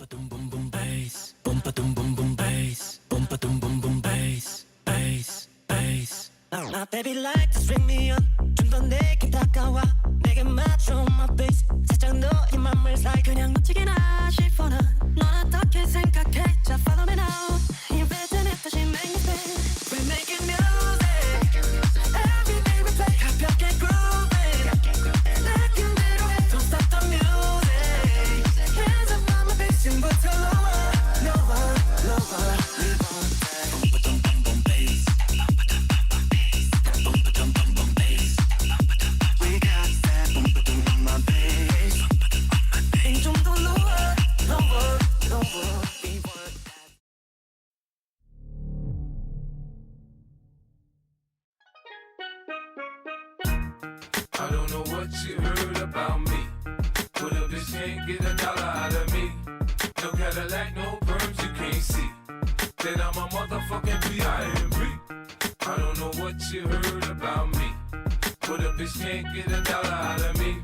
Boom boom boom bass. Boom boom boom boom bass. Boom boom boom boom bass. Bass. Bass. My baby like to string me on. 좀 더 내게 다가와. 내게 맞춰 my bass. 살짝 너의 맘을 살 그냥 놓치기나 싶어 난. 넌 어떻게 생각해? 자 follow me now. 이 배트는 다시 make me feel. We're making music. Every day we play. 가볍게 grooving. 느낌 대로 해. Don't stop the music. Hands up on my bass. 지금부터 lower, lower, lower. I don't know what you heard about me, but a bitch can't get a dollar out of me. No Cadillac, no perms, you can't see that I'm a motherfucking P.I.M.P. I don't know what you heard about me, but a bitch can't get a dollar out of me.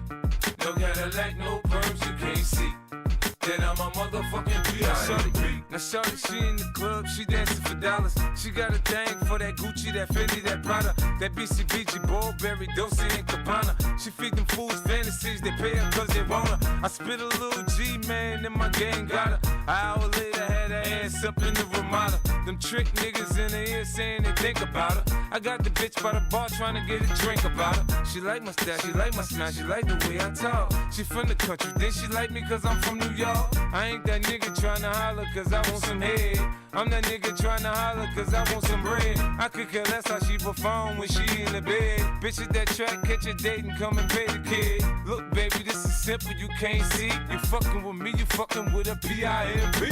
No Cadillac, no perms, you can't see that I'm a motherfucking P.I.M.P. Now shorty, she in the club, she dancing for dollars. She got a thing for that Gucci, that Fendi, that Prada, that BCBG, Burberry, Dolce and Gabbana. She feed them fools fantasies, they pay her cause they want her. I spit a little G, man, and my gang got her. An hour later, had her ass up in the Ramada. Them trick niggas in the ear saying they think about her. I got the bitch by the bar trying to get a drink about her. She like my style, she like my smile, she like the way I talk. She from the country, then she like me cause I'm from New York. I ain't that nigga tryna holler cause I want some head. I'm that nigga tryna holler cause I want some bread. I could care less how she perform when she in the bed. Bitch at that track, catch a date and come and pay the kid. Look baby, this is simple, you can't see. You fucking with me, you fucking with a P.I.M.P.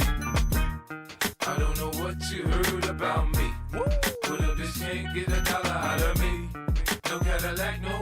I don't know what you heard about me, but a bitch can't get a dollar out of me. No Cadillac, no